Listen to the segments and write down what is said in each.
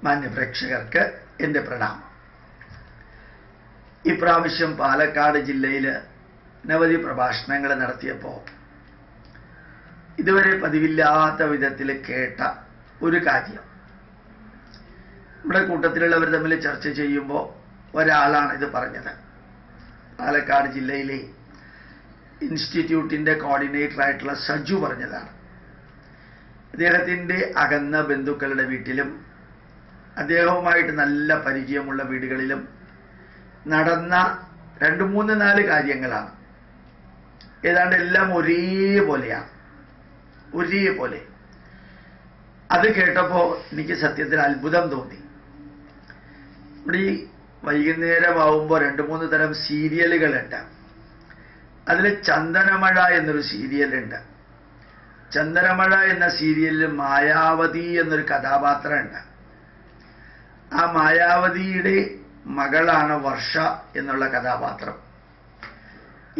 മാന്യപ്രേക്ഷകർക്ക് എൻ്റെ പ്രണാമം. ഇപ്രാവശ്യം പാലക്കാട് ജില്ലയിൽ അനവധി പ്രഭാഷണങ്ങൾ നടത്തിയപ്പോൾ ഇതുവരെ പതിവില്ലാത്ത വിധത്തിൽ കേട്ട ഒരു കാര്യം, നമ്മുടെ കൂട്ടത്തിലുള്ളവർ തമ്മിൽ ചർച്ച ചെയ്യുമ്പോൾ ഒരാളാണ് ഇത് പറഞ്ഞത്. പാലക്കാട് ജില്ലയിലെ ഇൻസ്റ്റിറ്റ്യൂട്ടിൻ്റെ കോർഡിനേറ്ററായിട്ടുള്ള സജു പറഞ്ഞതാണ്. അദ്ദേഹത്തിൻ്റെ അകന്ന ബന്ധുക്കളുടെ വീട്ടിലും അദ്ദേഹവുമായിട്ട് നല്ല പരിചയമുള്ള വീടുകളിലും നടന്ന 2, 3, 4 കാര്യങ്ങളാണ്. ഏതാണ്ട് എല്ലാം ഒരേപോലെയാണ്. അത് കേട്ടപ്പോൾ എനിക്ക് സത്യത്തിൽ അത്ഭുതം തോന്നി. ഇവിടെ ഈ വൈകുന്നേരമാവുമ്പോൾ 2, 3 തരം സീരിയലുകളുണ്ട്. അതിൽ ചന്ദനമഴ എന്നൊരു സീരിയലുണ്ട്. ചന്ദനമഴ എന്ന സീരിയലിൽ മായാവതി എന്നൊരു കഥാപാത്രമുണ്ട്. ആ മായാവതിയുടെ മകളാണ് വർഷ എന്നുള്ള കഥാപാത്രം.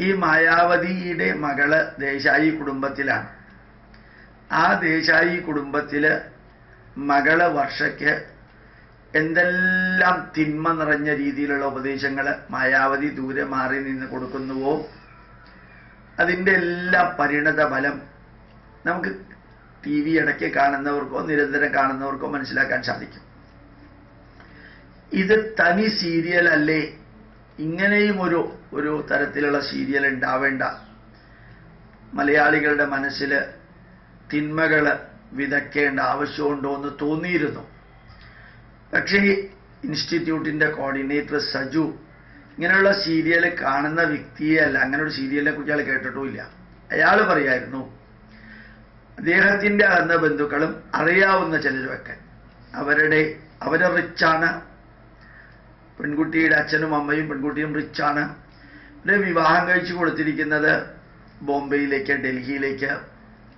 ഈ മായാവതിയുടെ മകള് ദേശായി കുടുംബത്തിലാണ്. ആ ദേശായി കുടുംബത്തില് മകള് വർഷയ്ക്ക് എന്തെല്ലാം തിന്മ നിറഞ്ഞ രീതിയിലുള്ള ഉപദേശങ്ങൾ മായാവതി ദൂരെ മാറി നിന്ന് കൊടുക്കുന്നുവോ അതിൻ്റെ എല്ലാ പരിണത ഫലം നമുക്ക് TV ഇടയ്ക്ക് കാണുന്നവർക്കോ നിരന്തരം കാണുന്നവർക്കോ മനസ്സിലാക്കാൻ സാധിക്കും. ഇത് തനി സീരിയൽ അല്ലേ? ഇങ്ങനെയും ഒരു തരത്തിലുള്ള സീരിയൽ ഉണ്ടാവേണ്ട. മലയാളികളുടെ മനസ്സിൽ തിന്മകൾ വിതയ്ക്കേണ്ട ആവശ്യമുണ്ടോ എന്ന് തോന്നിയിരുന്നു. പക്ഷേ ഇൻസ്റ്റിറ്റ്യൂട്ടിൻ്റെ കോർഡിനേറ്റർ സജു ഇങ്ങനെയുള്ള സീരിയൽ കാണുന്ന വ്യക്തിയെ അല്ല, അങ്ങനെ ഒരു സീരിയലിനെ കുറിച്ച് അയാൾ കേട്ടിട്ടുമില്ല. അയാൾ പറയായിരുന്നു, അദ്ദേഹത്തിൻ്റെ അകന്ന ബന്ധുക്കളും അറിയാവുന്ന ചിലരൊക്കെ അവരെ റിച്ചാണ്. പെൺകുട്ടിയുടെ അച്ഛനും അമ്മയും പെൺകുട്ടിയും റിച്ചാണ്. ഇവിടെ വിവാഹം കഴിച്ചു കൊടുത്തിരിക്കുന്നത് ബോംബെയിലേക്ക്, ഡൽഹിയിലേക്ക്,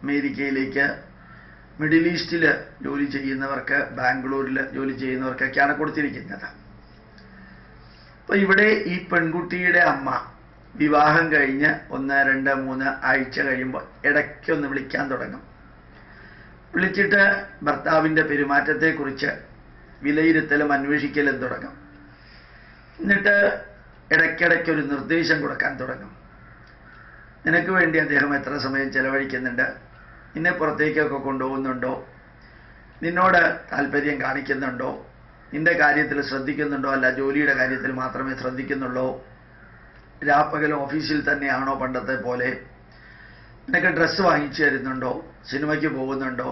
അമേരിക്കയിലേക്ക്, മിഡിൽ ഈസ്റ്റിൽ ജോലി ചെയ്യുന്നവർക്ക്, ബാംഗ്ലൂരിൽ ജോലി ചെയ്യുന്നവർക്കൊക്കെയാണ് കൊടുത്തിരിക്കുന്നത്. അപ്പോൾ ഇവിടെ ഈ പെൺകുട്ടിയുടെ അമ്മ വിവാഹം കഴിഞ്ഞ് 1, 2, 3 ആഴ്ച കഴിയുമ്പോൾ ഇടയ്ക്കൊന്ന് വിളിക്കാൻ തുടങ്ങും. വിളിച്ചിട്ട് ഭർത്താവിൻ്റെ പെരുമാറ്റത്തെക്കുറിച്ച് വിലയിരുത്തലും അന്വേഷിക്കലും തുടങ്ങും. എന്നിട്ട് ഇടയ്ക്കിടയ്ക്കൊരു നിർദ്ദേശം കൊടുക്കാൻ തുടങ്ങും. നിനക്ക് വേണ്ടി അദ്ദേഹം എത്ര സമയം ചെലവഴിക്കുന്നുണ്ട്, നിന്നെ പുറത്തേക്കൊക്കെ കൊണ്ടുപോകുന്നുണ്ടോ, നിന്നോട് താല്പര്യം കാണിക്കുന്നുണ്ടോ, നിന്റെ കാര്യത്തിൽ ശ്രദ്ധിക്കുന്നുണ്ടോ, അല്ല ജോലിയുടെ കാര്യത്തിൽ മാത്രമേ ശ്രദ്ധിക്കുന്നുള്ളൂ, രാപ്പകൽ ഓഫീസിൽ തന്നെയാണോ പണ്ടത്തെ പോലെ, നിനക്ക് ഡ്രസ്സ് വാങ്ങിച്ചു തരുന്നുണ്ടോ, സിനിമയ്ക്ക് പോകുന്നുണ്ടോ,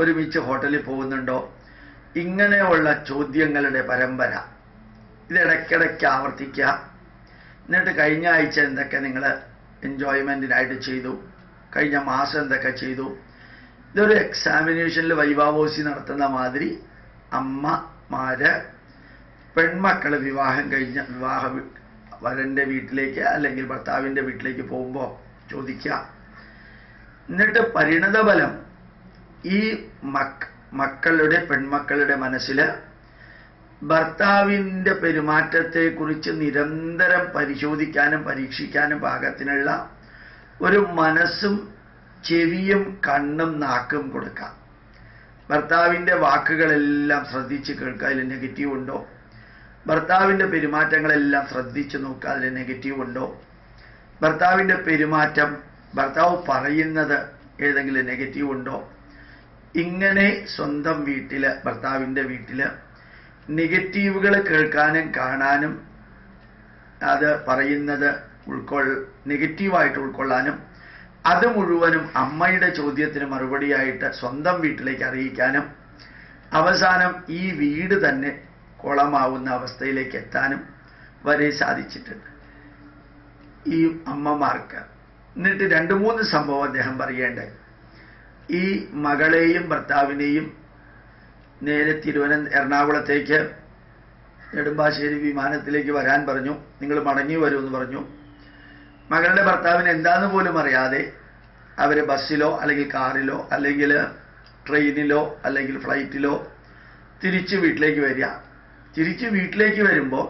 ഒരുമിച്ച് ഹോട്ടലിൽ പോകുന്നുണ്ടോ, ഇങ്ങനെയുള്ള ചോദ്യങ്ങളുടെ പരമ്പര ഇതിടയ്ക്കിടയ്ക്ക് ആവർത്തിക്കുക. എന്നിട്ട് കഴിഞ്ഞ ആഴ്ച എന്തൊക്കെ നിങ്ങൾ എൻജോയ്മെൻറ്റിനായിട്ട് ചെയ്തു, കഴിഞ്ഞ മാസം എന്തൊക്കെ ചെയ്തു, ഇതൊരു എക്സാമിനേഷനിൽ വൈവാവോസി നടത്തുന്ന മാതിരി അമ്മമാര് പെൺമക്കൾ വിവാഹം കഴിഞ്ഞ വരൻ്റെ വീട്ടിലേക്ക് അല്ലെങ്കിൽ ഭർത്താവിൻ്റെ വീട്ടിലേക്ക് പോകുമ്പോൾ ചോദിക്കുക. എന്നിട്ട് പരിണതഫലം ഈ പെൺമക്കളുടെ മനസ്സിൽ ഭർത്താവിൻ്റെ പെരുമാറ്റത്തെക്കുറിച്ച് നിരന്തരം പരിശോധിക്കാനും പരീക്ഷിക്കാനും പാകത്തിനുള്ള ഒരു മനസ്സും ചെവിയും കണ്ണും നാക്കും കൊടുക്കാം. ഭർത്താവിൻ്റെ വാക്കുകളെല്ലാം ശ്രദ്ധിച്ച് കേൾക്കുക, അതിൽ നെഗറ്റീവ് ഉണ്ടോ, ഭർത്താവിൻ്റെ പെരുമാറ്റങ്ങളെല്ലാം ശ്രദ്ധിച്ച് നോക്കുക, അതിൽ നെഗറ്റീവ് ഉണ്ടോ, ഭർത്താവിൻ്റെ പെരുമാറ്റം, ഭർത്താവ് പറയുന്നത് ഏതെങ്കിലും നെഗറ്റീവ് ഉണ്ടോ. ഇങ്ങനെ സ്വന്തം വീട്ടിൽ, ഭർത്താവിൻ്റെ വീട്ടിൽ നെഗറ്റീവുകൾ കേൾക്കാനും കാണാനും അത് പറയുന്നത് നെഗറ്റീവായിട്ട് ഉൾക്കൊള്ളാനും അത് മുഴുവനും അമ്മയുടെ ചോദ്യത്തിന് മറുപടിയായിട്ട് സ്വന്തം വീട്ടിലേക്ക് അറിയിക്കാനും അവസാനം ഈ വീട് തന്നെ കുളമാവുന്ന അവസ്ഥയിലേക്ക് എത്താനും വരെ സാധിച്ചിട്ടുണ്ട് ഈ അമ്മമാർക്ക്. എന്നിട്ട് 2, 3 സംഭവം അദ്ദേഹം പറയേണ്ടത്. ഈ മകളെയും ഭർത്താവിനെയും നേരെ എറണാകുളത്തേക്ക് നെടുമ്പാശ്ശേരി വിമാനത്തിലേക്ക് വരാൻ പറഞ്ഞു. നിങ്ങൾ മടങ്ങി വരുമെന്ന് പറഞ്ഞു. മകളുടെ ഭർത്താവിന് എന്താന്ന് പോലും അറിയാതെ അവർ ബസ്സിലോ അല്ലെങ്കിൽ കാറിലോ അല്ലെങ്കിൽ ട്രെയിനിലോ അല്ലെങ്കിൽ ഫ്ലൈറ്റിലോ തിരിച്ച് വീട്ടിലേക്ക് വരിക. തിരിച്ച് വീട്ടിലേക്ക് വരുമ്പോൾ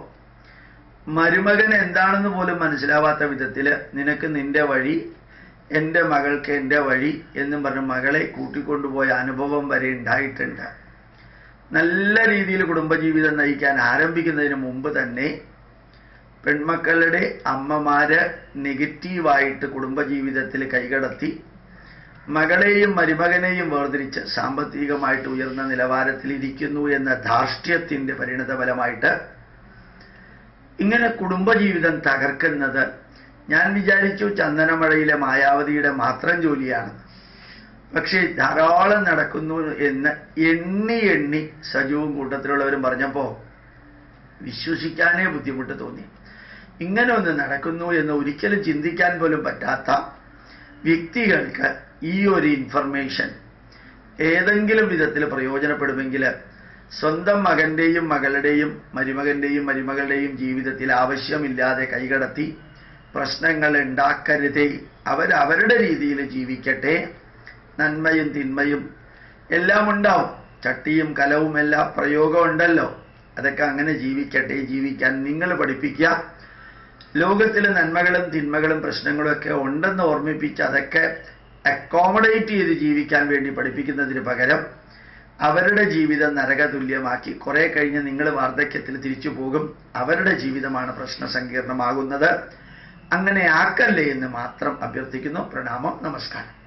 മരുമകൻ എന്താണെന്ന് പോലും മനസ്സിലാവാത്ത വിധത്തിൽ നിനക്ക് നിന്റെ വഴി, എൻ്റെ മകൾക്ക് എൻ്റെ വഴി എന്നും പറഞ്ഞ് മകളെ കൂട്ടിക്കൊണ്ടുപോയ അനുഭവം വരെ ഉണ്ടായിട്ടുണ്ട്. നല്ല രീതിയിൽ കുടുംബജീവിതം നയിക്കാൻ ആരംഭിക്കുന്നതിന് മുമ്പ് തന്നെ പെൺമക്കളുടെ അമ്മമാര് നെഗറ്റീവായിട്ട് കുടുംബജീവിതത്തിൽ കൈകടത്തി മകളെയും മരുമകനെയും വേർതിരിച്ച് സാമ്പത്തികമായിട്ട് ഉയർന്ന നിലവാരത്തിലിരിക്കുന്നു എന്ന ധാർഷ്ട്യത്തിന്റെ പരിണതഫലമായിട്ട് ഇങ്ങനെ കുടുംബജീവിതം തകർക്കുന്നത് ഞാൻ വിചാരിച്ചു ചന്ദനമഴയിലെ മായാവതിയുടെ മാത്രം ജോലിയാണ്. പക്ഷേ ധാരാളം നടക്കുന്നു എന്ന് എണ്ണി സജുവും കൂട്ടത്തിലുള്ളവരും പറഞ്ഞപ്പോ വിശ്വസിക്കാനേ ബുദ്ധിമുട്ട് തോന്നി. ഇങ്ങനെ ഒന്ന് നടക്കുന്നു എന്ന് ഒരിക്കലും ചിന്തിക്കാൻ പോലും പറ്റാത്ത വ്യക്തികൾക്ക് ഈ ഒരു ഇൻഫർമേഷൻ ഏതെങ്കിലും വിധത്തിൽ പ്രയോജനപ്പെടുമെങ്കിൽ സ്വന്തം മകന്റെയും മകളുടെയും മരുമകളുടെയും ജീവിതത്തിൽ ആവശ്യമില്ലാതെ കൈകടത്തി പ്രശ്നങ്ങൾ ഉണ്ടാക്കരുതേ. അവരവരുടെ രീതിയിൽ ജീവിക്കട്ടെ. നന്മയും തിന്മയും എല്ലാം ഉണ്ടാവും. ചട്ടിയും കലവും എല്ലാം പ്രയോഗം ഉണ്ടല്ലോ. അതൊക്കെ അങ്ങനെ ജീവിക്കട്ടെ. ജീവിക്കാൻ നിങ്ങൾ പഠിപ്പിക്കുക. ലോകത്തിൽ നന്മകളും തിന്മകളും പ്രശ്നങ്ങളും ഒക്കെ ഉണ്ടെന്ന് ഓർമ്മിപ്പിച്ച് അതൊക്കെ അക്കോമഡേറ്റ് ചെയ്ത് ജീവിക്കാൻ വേണ്ടി പഠിപ്പിക്കുന്നതിന് പകരം അവരുടെ ജീവിതം നരകതുല്യമാക്കി കുറെ കഴിഞ്ഞ് നിങ്ങൾ വാർദ്ധക്യത്തിൽ തിരിച്ചു പോകും. അവരുടെ ജീവിതമാണ് പ്രശ്നസങ്കീർണമാകുന്നത്. അങ്ങനെ ആക്കല്ലേ എന്ന് മാത്രം അഭ്യർത്ഥിക്കുന്നു. പ്രണാമം. നമസ്കാരം.